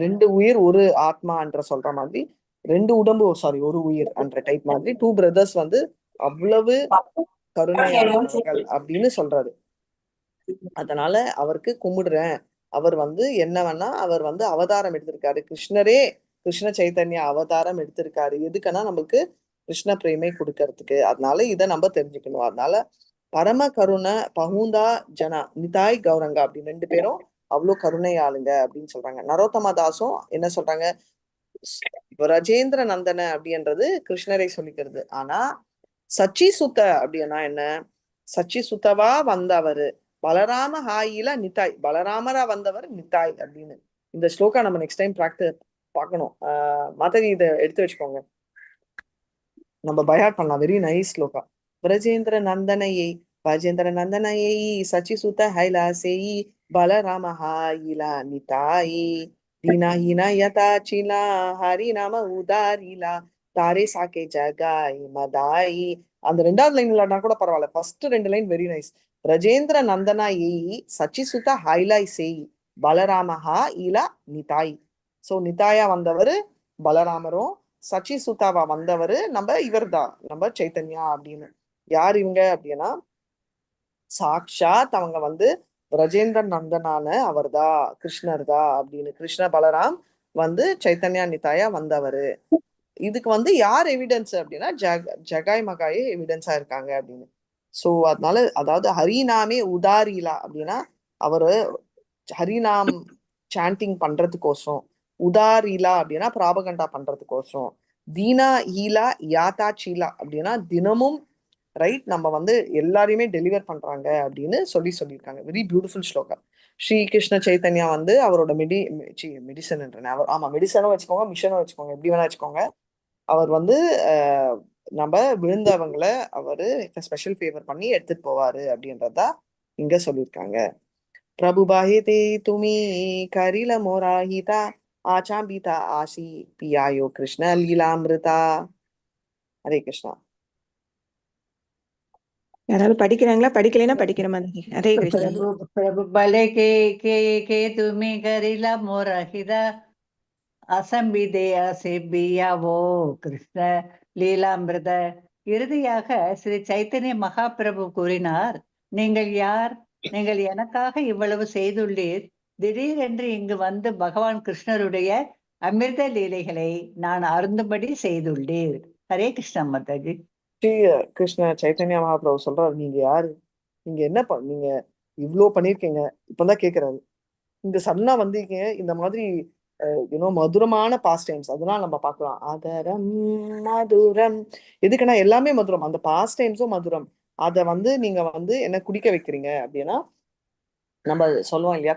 S1: ரெண்டு உயிர் ஒரு ஆத்மான்ற சொல்ற மாதிரி, ரெண்டு உடம்பு சாரி ஒரு உயிர் என்ற டைப் மாதிரி, டூ பிரதர்ஸ் வந்து அவ்வளவு கருணையானவர்கள் அப்படின்னு சொல்றாரு. அதனால அவருக்கு கும்பிடுறேன். அவர் வந்து என்ன வேணா அவர் வந்து அவதாரம் எடுத்திருக்காரு, கிருஷ்ணரே கிருஷ்ண சைத்தன்யா அவதாரம் எடுத்திருக்காரு. எதுக்குன்னா நம்மளுக்கு கிருஷ்ண பிரேமை கொடுக்கறதுக்கு. அதனால இதை நம்ம தெரிஞ்சுக்கணும். அதனால பரம கருணை பகுந்தா ஜனா நிதாய் கௌரங்கா அப்படின்னு ரெண்டு பேரும் அவ்வளவு கருணை ஆளுங்க அப்படின்னு சொல்றாங்க. நரோத்தமா தாசும் என்ன சொல்றாங்க? ரஜேந்திர நந்தன அப்படின்றது கிருஷ்ணரை சொல்லிக்கிறது. ஆனா சச்சி சுத்த அப்படின்னா என்ன? சச்சி சுத்தவா வந்தவர் பலராம ஹாயில நிதாய், பலராமரா வந்தவர் நிதாய் அப்படின்னு. இந்த ஸ்லோகா நம்ம நெக்ஸ்ட் டைம் பார்க்கணும். மாதவி இதை எடுத்து வச்சுக்கோங்க, நம்ம பயாட் பண்ணலாம். Very nice shloka. பிரஜேந்திர நந்தனையை பஜேந்திர நந்தனையை சச்சி சுத்த ஹைலாசேயி பலராம ஹாயில நிதாயி தீனாஹீனா யதாச்சிலா ஹரி நாம உதாரிலா தாரே சாக்கே ஜகாய் மதாயி. அந்த ரெண்டாவது லைன் இல்லைன்னா கூட பரவாயில்ல, ஃபர்ஸ்ட் ரெண்டு லைன் வெரி நைஸ். பிரஜேந்திர நந்தனா ஏயி சச்சி சுத்த ஹைலாய் சேயி பலராமஹா இலா நிதாய். சோ நிதாயா வந்தவர் பலராமரும், சச்சி சுத்தாவா வந்தவர் நம்ம இவர்தான், நம்ம சைத்தன்யா அப்படின்னு. யார் இவங்க அப்படின்னா சாக்ஷாத் அவங்க வந்து பிரஜேந்திர நந்தனான அவர்தான், கிருஷ்ணர் தான் அப்படின்னு. கிருஷ்ண பலராம் வந்து சைத்தன்யா நிதாயா வந்தவர். இதுக்கு வந்து யார் எவிடன்ஸ் அப்படின்னா ஜகாய் மகாயே எவிடன்ஸா இருக்காங்க அப்படின்னு. சோ அதனால அதாவது ஹரிநாமே உதாரிலா அப்படின்னா அவரு ஹரிநாம் சாண்டிங் பண்றதுக்கோசரம், உதாரிலா அப்படின்னா பிராபகண்டா பண்றதுக்கோசரம், தீனா ஈலா யாத்தா சீலா அப்படின்னா தினமும் ரைட் நம்ம வந்து எல்லாரையுமே டெலிவர் பண்றாங்க அப்படின்னு சொல்லியிருக்காங்க. Very beautiful shloka. ஸ்ரீ கிருஷ்ண சைத்தன்யா வந்து அவரோட மெடிசன் அவர், ஆமா மெடிசனும் வச்சுக்கோங்க, மிஷனும் வச்சுக்கோங்க, எப்படி வேணா வச்சுக்கோங்க. அவர் வந்து நம்ம விழுந்தவங்களை அவரு ஸ்பெஷல் ஃபேவர் பண்ணி எடுத்துட்டு போவாரு அப்படின்றதா இங்க சொல்லியிருக்காங்க. பிரபு பாஹிதே துமி கரில மோராஹிதா ஆச்சாம்பிதா ஆசி பியாயோ கிருஷ்ண லீலாமிருதா. ஹரே கிருஷ்ணா.
S3: யாராவது படிக்கிறாங்களா? படிக்கலைன்னா படிக்கிற மாதிரி. ஹரே கிருஷ்ணா.
S2: प्रभु भले के तुम्हें करिला मोरहिदा அசம்பிதே அசெபியாவோ கிருஷ்ண லீலாமிருத. இறுதியாக ஸ்ரீ சைத்தன்ய மகாபிரபு கூறினார், நீங்கள் யார்? நீங்கள் எனக்காக இவ்வளவு செய்துள்ளீர். திடீரென்று இங்கு வந்து பகவான் கிருஷ்ணருடைய அமிர்த லீலைகளை நான் அருந்தும்படி செய்துள்ளீர். ஹரே கிருஷ்ணா மாதாஜி.
S1: ஸ்ரீ கிருஷ்ண சைத்தன்யா மகாபிரபு சொல்றாரு, நீங்க யாரு? நீங்க என்ன நீங்க இவ்வளோ பண்ணிருக்கீங்க, இப்பதான் கேக்குறாரு. இந்த சன்னா வந்தீங்க, இந்த மாதிரி மதுரமான பாஸ்ட் டைம்ஸ் அதெல்லாம் நம்ம பார்க்கலாம். அதரம் மதுரம், எதுக்குன்னா எல்லாமே மதுரம், அந்த பாஸ்ட் டைம்ஸும் மதுரம். அதை வந்து நீங்க வந்து என்ன குடிக்க வைக்கிறீங்க அப்படின்னா, நம்ம சொல்லுவோம் இல்லையா,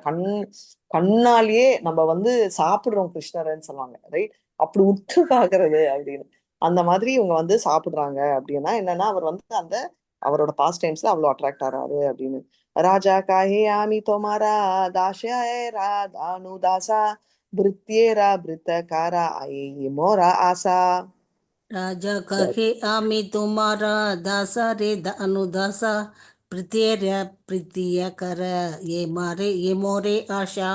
S1: கண்ணாலேயே நம்ம வந்து சாப்பிடுறோம் கிருஷ்ணர்ன்னு சொல்லுவாங்க, ரைட்? அப்படி உற்று பாக்குறது அப்படின்னு. அந்த மாதிரி இவங்க வந்து சாப்பிடுறாங்க அப்படின்னா என்னன்னா, அவர் வந்து அந்த அவரோட பாஸ்ட் டைம்ஸ்ல அவ்வளவு அட்ராக்ட் ஆறாரு அப்படின்னு. ராஜா காஹே ஆமி தோமாரா தாஷா அனுதாசா பிருத்யேரா பிருத்தகாரா ஐ மோரா ஆசா.
S5: राजा कहे आमी तुम्हारा दासा रे अनुदासा प्रीतिय कर ये मोरे ஆஷா.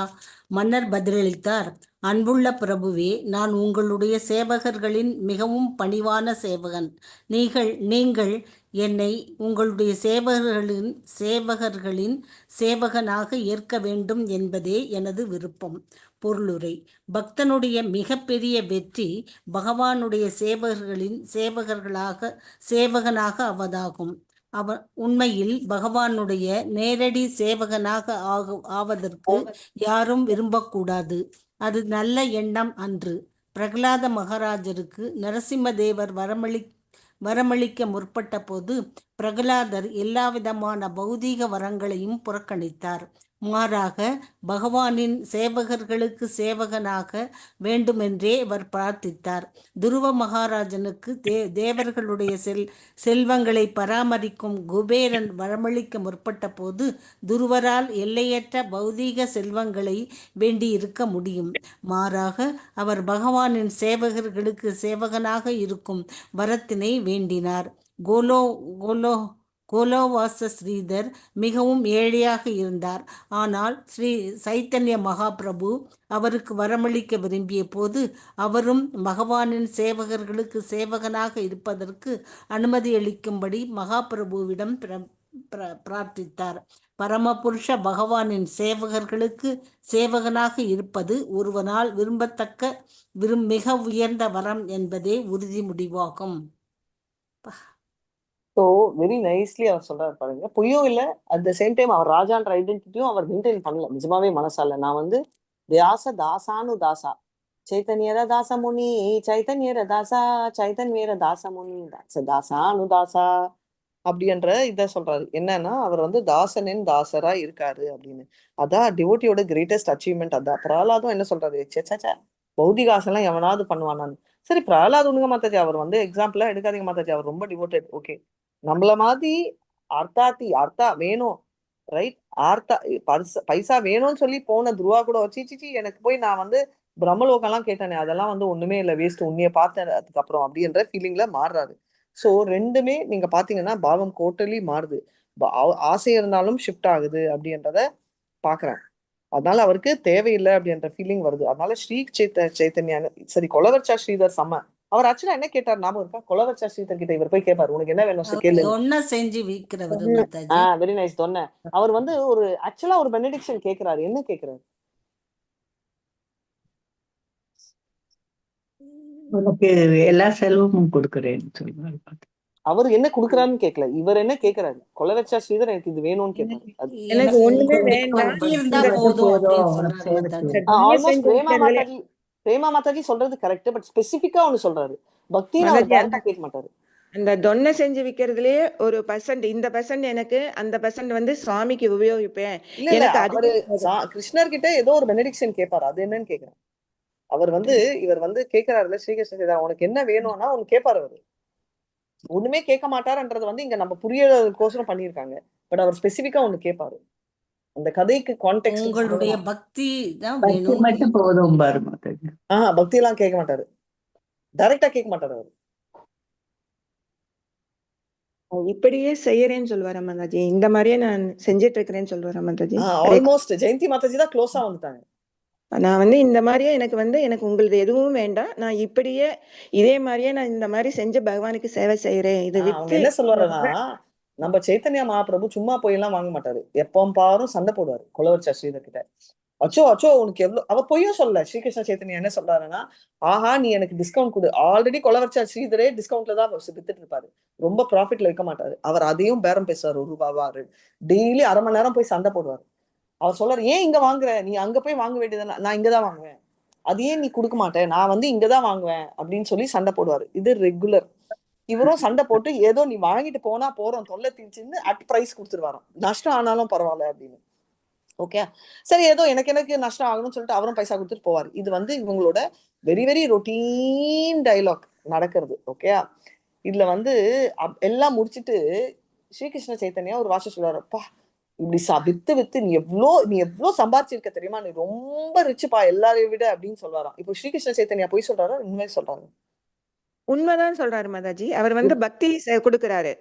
S5: மன்னர் பதிலளித்தார், அன்புள்ள பிரபுவே, நான் உங்களுடைய சேவகர்களின் மிகவும் பணிவான சேவகன். நீங்கள் என்னை உங்களுடைய சேவகர்களின் சேவகனாக ஏற்க வேண்டும் என்பதே எனது விருப்பம். பொருளுரை. பக்தனுடைய மிகப்பெரிய வெற்றி பகவானுடைய சேவகனாக அவதாகும். உண்மையில் பகவானுடைய நேரடி சேவகனாக ஆவதற்கு யாரும் விரும்பக்கூடாது. அது நல்ல எண்ணம் அன்று. பிரகலாத மகாராஜருக்கு நரசிம்மதேவர் வரமளிக்க முற்பட்ட போது பிரகலாதர் எல்லாவிதமான பௌதீக வரங்களையும் புறக்கணித்தார். மாறாக பகவானின் சேவகர்களுக்கு சேவகனாக வேண்டுமென்றே அவர் பிரார்த்தித்தார். துருவ மகாராஜனுக்கு தேவர்களுடைய செல்வங்களை பராமரிக்கும் குபேரன் வரமளிக்க முற்பட்ட போது துருவரால் எல்லையற்ற பௌதீக செல்வங்களை வேண்டி இருக்க முடியும். மாறாக அவர் பகவானின் சேவகர்களுக்கு சேவகனாக இருக்கும் வரத்தினை வேண்டினார். கோலோவாச ஸ்ரீதர் மிகவும் ஏழையாக இருந்தார். ஆனால் ஸ்ரீ சைத்தன்ய மகாபிரபு அவருக்கு வரமளிக்க விரும்பிய போது அவரும் பகவானின் சேவகர்களுக்கு சேவகனாக இருப்பதற்கு அனுமதி அளிக்கும்படி மகாபிரபுவிடம் பிரார்த்தித்தார். பரமபுருஷ பகவானின் சேவகர்களுக்கு சேவகனாக இருப்பது ஒருவனால் விரும்பத்தக்க மிக உயர்ந்த வரம் என்பதே உறுதி முடிவாகும்.
S1: ஸோ வெரி நைஸ்லி அவர் சொல்றாரு பாருங்க. பொய்யும் இல்லை, அட் த சேம் டைம் அவர் ராஜான்ற ஐடென்டிட்டியும் அவர் மெயின்டைன் பண்ணல. நிஜமாவே மனசால நான் வந்து வியாச தாசானு தாசா சைத்தன்யர தாசமுனி சைத்தன்யர தாசா சைத்தன்யர தாசமுனி தாசானு தாசா அப்படின்ற இதை சொல்றாரு. என்னன்னா அவர் வந்து தாசனின் தாசரா இருக்காரு அப்படின்னு. அதான் டிவோட்டியோட கிரேட்டஸ்ட் அச்சீவ்மெண்ட். அதான் பிரகலாதும் என்ன சொல்றாரு, சேச்சா பௌதிகாசெல்லாம் எவனாவது பண்ணுவானான்னு. சரி பிரகலாத் ஒண்ணுங்க மாத்தாச்சு, அவர் வந்து எக்ஸாம்பிளா எடுக்காதீங்க மாத்தாச்சு, அவர் ரொம்ப டிவோட்டட். ஓகே, நம்மள மாதிரி அர்த்தா வேணும், ரைட், பைசா வேணும்னு சொல்லி போன துருவா கூட வச்சு எனக்கு போய் நான் வந்து பிரம்மலோகம்லாம் கேட்டேனே அதெல்லாம் வந்து ஒண்ணுமே இல்லை, வேஸ்ட், உன்னைய பார்த்தேன் அதுக்கப்புறம் அப்படின்ற ஃபீலிங்ல மாறுறாரு. ஸோ ரெண்டுமே நீங்க பாத்தீங்கன்னா பாவம் டோட்டலி மாறுது. ஆசை இருந்தாலும் ஷிஃப்ட் ஆகுது அப்படின்றத பாக்குறேன். அதனால அவருக்கு தேவையில்லை அப்படின்ற ஃபீலிங் வருது. அதனால ஸ்ரீ சைத்தன்யா சரி கொலவர்ச்சா ஸ்ரீதர் செம்ம. அவர் ஆக்சுவலா என்ன கேட்டார் ஞாபகம் இருக்கா? கொலவர்ச்சா ஸ்ரீதர் கிட்ட இவர் போய் கேட்பாரு, உனக்கு என்ன வேணும் கேளு.
S5: செஞ்சு விக்கிறவர்.
S1: Very nice தொன்ன. அவர் வந்து ஒரு ஆக்சுவலா ஒரு பெனடிக்ஷன் கேட்கிறாரு. என்ன கேட்கிறாரு?
S2: உனக்கு எல்லா செலவும் கொடுக்குறேன்னு சொல்லுவாரு.
S1: அவர் என்ன கொடுக்குறாருன்னு கேட்கல, இவர் என்ன கேட்கிறாரு? கொலவர்ச்சா ஸ்ரீதர் எனக்கு இது வேணும்னு கேட்பாரு.
S3: எனக்கு ஒண்ணுமே வேண்டாம்,
S1: ஆல்மோஸ்ட் பிரேமா மாதாஜி சொல்றது கரெக்ட். பட் ஸ்பெசிபிக்கா ஒன்னு சொல்றாரு, பக்தின்னு அவர் டைரக்டா கேட்க மாட்டாரு.
S3: அந்த தொன்னை செஞ்சு விக்கிறதுலயே ஒரு %, இந்த % எனக்கு, அந்த % வந்து சுவாமிக்கு உபயோகிப்பேன். எனக்கு
S1: அவரு கிருஷ்ணர் கிட்ட ஏதோ ஒரு பெனடிக்ஷன் கேட்பாரு, அது என்னன்னு கேக்குறேன். அவர் வந்து இவர் வந்து கேட்கிறாருல ஸ்ரீகிருஷ்ண உனக்கு என்ன வேணும்னா ஒன்னு கேட்பாரு. அவரு ஒண்ணுமே கேட்க மாட்டாருன்றது வந்து இங்க நம்ம புரியறதுக்கோசரம் பண்ணிருக்காங்க. பட் அவர் ஸ்பெசிபிக்கா ஒண்ணு கேட்பாரு. அந்த கதைக்கு கான்டெக்ஸ்ட்
S5: உங்களுடைய பக்தி தான்
S2: மட்டும் போதும் பாரு.
S1: பக்தி எல்லாம் கேட்க மாட்டாரு, டைரக்டா கேட்க மாட்டாரு. அவரு
S3: இப்படியே செய்யறேன்னு சொல்லுவாரா மாதாஜி? இந்த மாதிரியே நான் செஞ்சிட்டு இருக்கிறேன்னு சொல்லுவாரா மாதாஜி?
S1: ஆல்மோஸ்ட் ஜெயந்தி மாதாஜி தான் க்ளோஸா வந்துட்டாங்க.
S3: நான் வந்து இந்த மாதிரியே எனக்கு உங்களது எதுவும் வேண்டாம், நான் இப்படியே இதே மாதிரியே நான் இந்த மாதிரி செஞ்சு பகவானுக்கு சேவை செய்யறேன். இது
S1: அவங்க என்ன சொல்லுவாருன்னா, நம்ம சைத்தன்யா மகாபிரபு சும்மா போய் எல்லாம் வாங்க மாட்டாரு, எப்பவும் பாரும் சண்டை போடுவாரு கொலவர்ச்சா ஸ்ரீதர் கிட்ட. அச்சோ உனக்கு எவ்வளவு, அவ பொய்யும் சொல்ல. ஸ்ரீகிருஷ்ண சைத்தன்யா என்ன சொல்றாருன்னா, ஆஹா நீ எனக்கு டிஸ்கவுண்ட் கொடு. ஆல்ரெடி கொலவர்ச்சா ஸ்ரீதரே டிஸ்கவுண்ட்ல தான் வித்துட்டு இருப்பாரு, ரொம்ப ப்ராஃபிட்ல வைக்க மாட்டாரு. அவர் அதையும் பேரம் பேசுவாரு, ₹1 டெய்லி அரை மணி நேரம் போய் சண்டை போடுவாரு. அவர் சொல்றாரு, ஏன் இங்க வாங்குற, நீ அங்க போய் வாங்க வேண்டியதுன்னா, நான் இங்கதான் வாங்குவேன், அது ஏன் நீ கொடுக்க மாட்டேன், நான் வந்து இங்கதான் வாங்குவேன் அப்படின்னு சொல்லி சண்டை போடுவாரு. இது ரெகுலர். இவரும் சண்டை போட்டு ஏதோ நீ வாங்கிட்டு போனா போறோம், தொல்லை தீர்ச்சின்னு அட் பிரைஸ் கொடுத்துருவாராம், நஷ்டம் ஆனாலும் பரவாயில்ல அப்படின்னு. ஓகே, சரி ஏதோ எனக்கு நஷ்டம் ஆகணும்னு சொல்லிட்டு அவரும் பைசா கொடுத்துட்டு போவார். இது வந்து இவங்களோட வெரி வெரி ரொட்டீன் டைலாக் நடக்கிறது. ஓகே, இதுல வந்து எல்லாம் முடிச்சுட்டு ஸ்ரீகிருஷ்ண சைத்தன்யா ஒரு வாசம் சொல்றாரு, அப்பா இப்படி வித்து நீ எவ்வளோ சம்பாரிச்சிருக்க தெரியுமா, நீ ரொம்ப ரிச்சுப்பா எல்லாரையும் விட அப்படின்னு சொல்றாராம். இப்போ ஸ்ரீகிருஷ்ண சைத்தன்யா போய் சொல்றாரு, உண்மையை சொல்றாரு?
S3: உண்மைதான் சொல்றாரு மாதாஜி. அவர் வந்து பக்தி கொடுக்கிறாரு,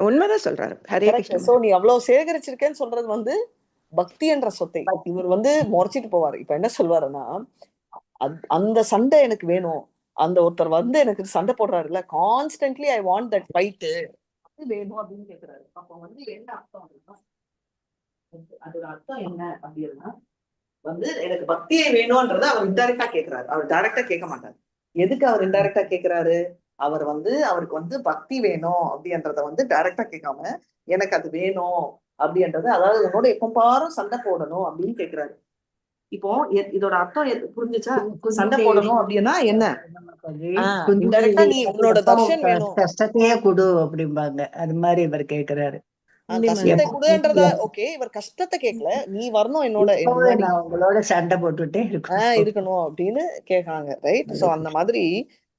S3: உண்மைதான் சொல்றாரு. ஹரே கிருஷ்ணா.
S1: சோ நீ அவ்வளவு சேகரிச்சிருக்கேன்னு சொல்றது வந்து பக்தி என்ற சொத்தை இவர் வந்து முறைச்சிட்டு போவாரு. இப்ப என்ன சொல்வாருன்னா, அந்த சண்டை எனக்கு வேணும், அந்த ஒருத்தர் வந்து எனக்கு சண்டை போடுறாருல்ல constantly, I want that fight, அது வேணும் அப்படின்னு கேக்குறாரு. அப்ப வந்து என்ன அர்த்தம், அதோட அர்த்தம் என்ன அப்படின்னா, வந்து எனக்கு பக்தியே வேணும்ன்றத அவர் இன்டைரக்டா கேட்கிறாரு. அவர் டைரக்டா கேட்க மாட்டாரு. எதுக்கு அவர் இன்டைரக்டா கேட்கிறாரு? அவர் வந்து அவருக்கு வந்து பக்தி வேணும் அப்படின்றத வந்து டைரக்டா கேட்காம எனக்கு அது வேணும் அப்படின்றது, அதாவது உன்னோட எப்ப பாரும் சண்டை போடணும் அப்படின்னு கேட்கிறாரு. இப்போ இதோட அர்த்தம் புரிஞ்சுச்சா? சண்டை போடணும் அப்படின்னா என்ன? இன்டைரக்டா நீ உன்னோட தர்ஷன் வேணும்,
S2: கஷ்டத்தையே கொடு அப்படிம்பாங்க. அது மாதிரி இவர் கேக்குறாரு.
S1: கஷ்டத்தை கொடுன்றதா. ஓகே, இவர் கஷ்டத்தை கேட்கல, நீ வரணும் என்னோட முன்னாடி,
S2: நான் உங்களோட சண்டை போட்டுட்டே
S1: இருக்கணும் அப்படின்னு கேட்காங்க. ரைட். சோ அந்த மாதிரி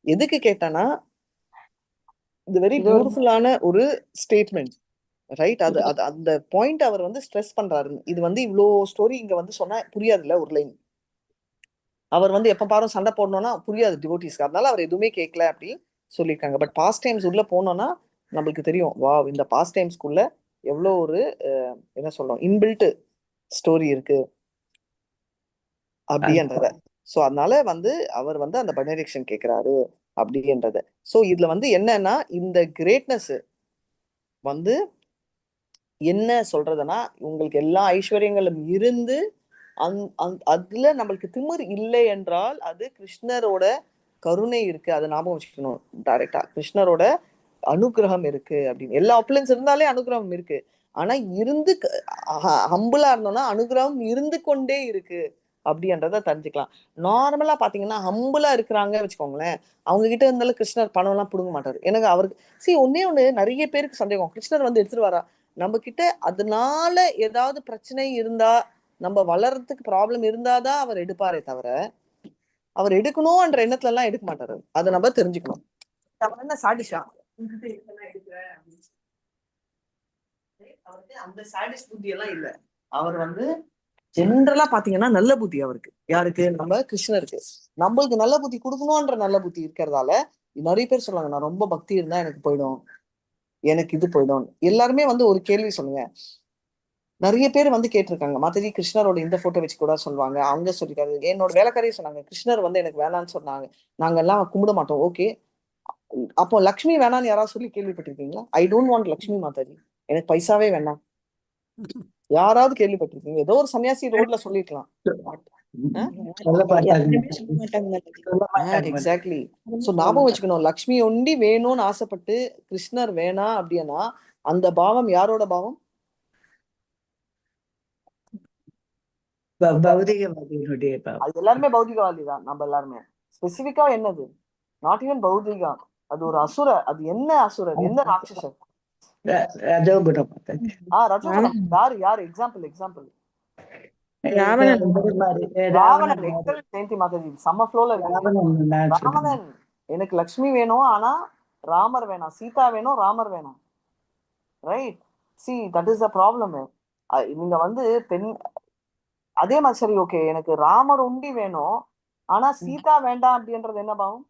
S1: எதுக்கு கேட்டானா, இது வெரி பியூட்டிஃபுல்லான ஒரு ஸ்டேட்மெண்ட். ரைட். அது அது அந்த பாயிண்ட் அவர் வந்து ஸ்ட்ரெஸ் பண்றாரு. இது வந்து இவ்வளோ ஸ்டோரி இங்க வந்து சொன்னா புரியாதுல்ல ஒரு லைன். அவர் வந்து எப்ப பாரும் சண்டை போடணும்னா புரியாது டிவோட்டிஸ்க்கு, அதனால அவர் எதுவுமே கேட்கல அப்படி சொல்லியிருக்காங்க. பட் பாஸ்ட் டைம்ஸ் உள்ள போனோம்னா நம்மளுக்கு தெரியும், வா இந்த பாஸ்ட் டைம்ஸ்க்குள்ள எவ்வளோ ஒரு என்ன சொல்றோம், இன்பில்ட் ஸ்டோரி இருக்கு அப்படின்றத. ஸோ அதனால வந்து அவர் வந்து அந்த பெனடிக்ஷன் கேட்கிறாரு அப்படின்றத. ஸோ இதுல வந்து என்னன்னா, இந்த கிரேட்னஸ் வந்து என்ன சொல்றதுன்னா, உங்களுக்கு எல்லா ஐஸ்வர்யங்களும் இருந்து அதுல நம்மளுக்கு திமிர் இல்லை என்றால் அது கிருஷ்ணரோட கருணை இருக்கு. அதை ஞாபகம் வச்சுக்கணும். டைரக்டா கிருஷ்ணரோட அனுகிரகம் இருக்கு அப்படின்னு. எல்லா அப்ளன்ஸ் இருந்தாலே அனுகிரகம் இருக்கு. ஆனா இருந்து ஹம்பிளா இருந்தோம்னா அனுகிரகம் இருந்து கொண்டே இருக்கு அப்படின்றத தெரிஞ்சுக்கலாம். நார்மலா பாத்தீங்கன்னா ஹம்பிளா இருக்கிறாங்க வச்சுக்கோங்களேன், அவங்க கிட்ட இருந்தாலும் கிருஷ்ணர் பணம் எல்லாம் புடுங்க மாட்டாரு. எனக்கு அவருக்கு ஒன்னே ஒண்ணு நிறைய பேருக்கு சந்தேகம், கிருஷ்ணர் வந்து எடுத்துட்டு வரா நம்ம கிட்ட, அதனால ஏதாவது பிரச்சனை இருந்தா, நம்ம வளர்றதுக்கு ப்ராப்ளம் இருந்தாதான் அவர் எடுப்பாரே தவிர, அவர் எடுக்கணும்ன்ற எண்ணத்துல எல்லாம் எடுக்க மாட்டாரு. அதை நம்ம தெரிஞ்சுக்கணும். அவர் என்ன சாடிஷா அவருக்கு அந்த சாடிஸ் புத்தி எல்லாம் இல்ல. அவர் வந்து ஜென்ரலா பாத்தீங்கன்னா நல்ல புத்தி அவருக்கு. யாருக்கு? நம்ம கிருஷ்ணருக்கு. நம்மளுக்கு நல்ல புத்தி கொடுக்கணும்ன்ற நல்ல புத்தி இருக்கிறதால நிறைய பேர் சொல்லுவாங்க, நான் ரொம்ப பக்தி இருந்தா எனக்கு போயிடும், எனக்கு இது போயிடும். எல்லாருமே வந்து ஒரு கேள்வி சொல்லுங்க. நிறைய பேர் வந்து கேட்டிருக்காங்க, மாதாஜி கிருஷ்ணரோட இந்த போட்டோ வச்சு கூட சொல்லுவாங்க. அவங்க சொல்லிருக்காரு, என்னோட வேலைக்காரியே சொன்னாங்க, கிருஷ்ணர் வந்து எனக்கு வேணான்னு சொன்னாங்க, நாங்க எல்லாம் கும்பிட மாட்டோம். ஓகே, அப்போ லக்ஷ்மி வேணான்னு யாராவது சொல்லி கேள்விப்பட்டிருக்கீங்களா? I don't want Lakshmi Mataji, எனக்கு பைசாவே வேணாம், யாராவது கேள்விப்பட்டிருக்கீங்க? ஏதோ ஒரு சன்னியாசி ரோட்ல சொல்லிருக்கலாம். எக்ஸாக்ட்லி. சோ ஞாபகம் வச்சுக்கணும், லக்ஷ்மி ஒண்டி வேணும்னு ஆசைப்பட்டு கிருஷ்ணர் வேணாம் அப்படின்னா அந்த பாவம் யாரோட பாவம்?
S2: பௌதிகவாதியினுடைய பாவம்.
S1: அது எல்லாருமே பௌதிகவாதி தான். நம்ம எல்லாருமே ஸ்பெசிபிக்கா என்னது, நாட் ஈவன் பௌதிகா, அது ஒரு அசுர. அது என்ன அசுரர்? என்ன ராட்சசர்?
S2: ரஜோகுணம்.
S1: ரஜோகுணம். யாரு எக்ஸாம்பிள்?
S3: ராவணன்.
S1: ராவணன். எக்ஸலன்ட் ஜெயந்தி மாதாஜி, செம்ம ஃப்ளோல இருக்கு. ராவணன், எனக்கு லக்ஷ்மி வேணும் ஆனா ராமர் வேணாம், சீதா வேணும் ராமர் வேணாம். Right. See that is the problem. நீங்க வந்து பெண் அதே மாதிரி சரி, ஓகே, எனக்கு ராமர் உண்டி வேணும் ஆனா சீதா வேண்டாம் அப்படின்றது என்ன பாவம்?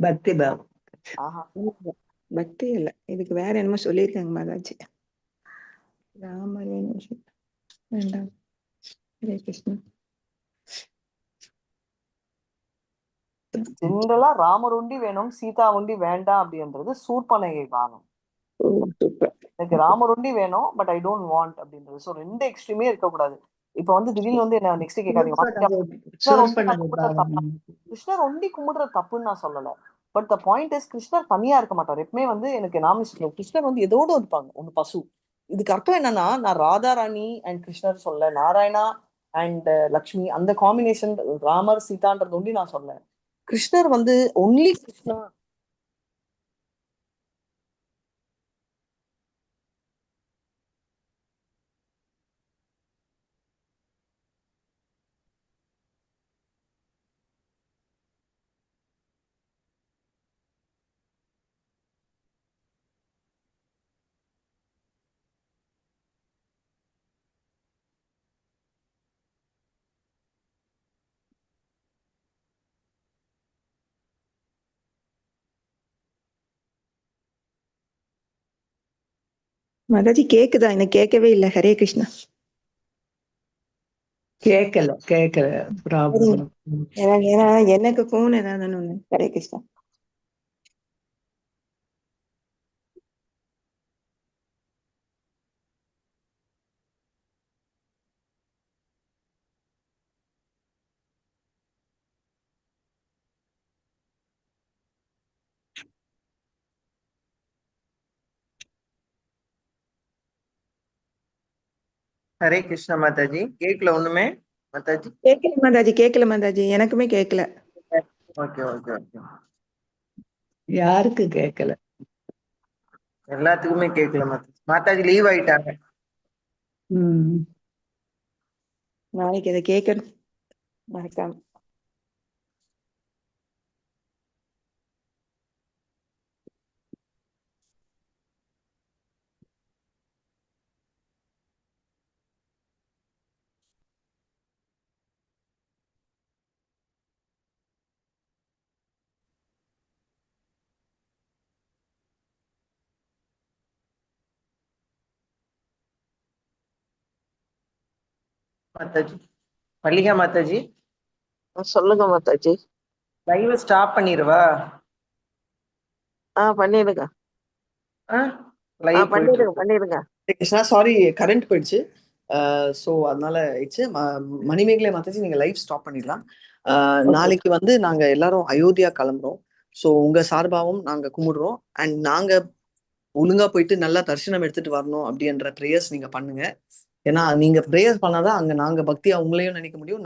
S2: பக்தி பாவம்.
S3: பக்தி இல்ல, இதுக்கு வேற என்னமோ சொல்லியிருக்காங்க மாதாஜி. ராமர் வேண்டாம். ஹரே கிருஷ்ணா.
S1: ஜென்ரலா ராமர் உண்டி வேணும் சீதா உண்டி வேண்டாம் அப்படின்றது சூர்பனகை பாவம். எனக்கு ராமர் உண்டி வேணும் பட் ஐ டோன்ட் வாண்ட் அப்படின்றது. ஸோ ரெண்டு எக்ஸ்ட்ரீமே இருக்கக்கூடாது. இப்ப வந்து திடீர்னு வந்து என்ன நெக்ஸ்ட் கேட்காதீங்க, கிருஷ்ணர் ஒண்டி கும்பிடுற தப்புன்னு நான் சொல்லல. பட் த பாயிண்ட் இஸ், கிருஷ்ணர் தனியா இருக்க மாட்டார் எப்பவுமே. வந்து எனக்கு நாமினேஷன் கிருஷ்ணர் வந்து எதோடு இருப்பாங்க, ஒண்ணு பசு. இதுக்கு அர்த்தம் என்னன்னா, நான் ராதா ராணி அண்ட் கிருஷ்ணர் சொல்ல, நாராயணா அண்ட் லக்ஷ்மி அந்த காம்பினேஷன், ராமர் சீதான்றது ஒண்டி நான் சொல்ல. கிருஷ்ணர் வந்து ஒன்லி கிருஷ்ணா.
S3: மாதாஜி கேக்குதா? எனக்கு கேட்கவே இல்லை. ஹரே கிருஷ்ணா.
S2: கேட்கல ப்ராப்ளம்.
S3: ஏன்னா எனக்கு போன் ஏதாவது ஒண்ணு. ஹரே கிருஷ்ணா.
S6: ஹரே கிருஷ்ணா மாதாஜி. கேட்கல ஒண்ணுமே மாதாஜி.
S3: கேட்கல மாதாஜி, எனக்குமே கேட்கல.
S6: Okay okay okay.
S2: யாருக்கு கேட்கல?
S6: எல்லாத்துக்குமே கேட்கல மாதாஜி. மாதாஜி லீவ் ஆயிட்டாங்க.
S3: நாளைக்கு இதை கேட்கணும் மறக்காம.
S6: மாதாஜி மல்லிகா மாதாஜி
S1: சொல்லுங்க மாதாஜி.
S6: Live stop பண்ணிடுவா?
S1: பண்ணிடுங்க
S6: லைவ் போயிட்டு
S1: பண்ணிடுங்க. கிருஷ்ணா சாரி, கரண்ட் போயிடுச்சு. ஸோ அதனால ஆயிடுச்சு. மணிமேகலை மாதாஜி நீங்க லைவ் ஸ்டாப் பண்ணிடலாம். நாளைக்கு வந்து நாங்க எல்லாரும் அயோத்தியா கிளம்புறோம். ஸோ உங்க சார்பாவும் நாங்க கும்பிடுறோம். அண்ட் நாங்க ஒழுங்கா போயிட்டு நல்லா தரிசனம் எடுத்துட்டு வரணும் அப்படின்ற ப்ரேயர்ஸ் நீங்க பண்ணுங்க. ஏன்னா நீங்க ப்ரேயர்ஸ் பண்ணாதான் அங்க நாங்க பக்தியா உங்களையும் நினைக்க முடியும்.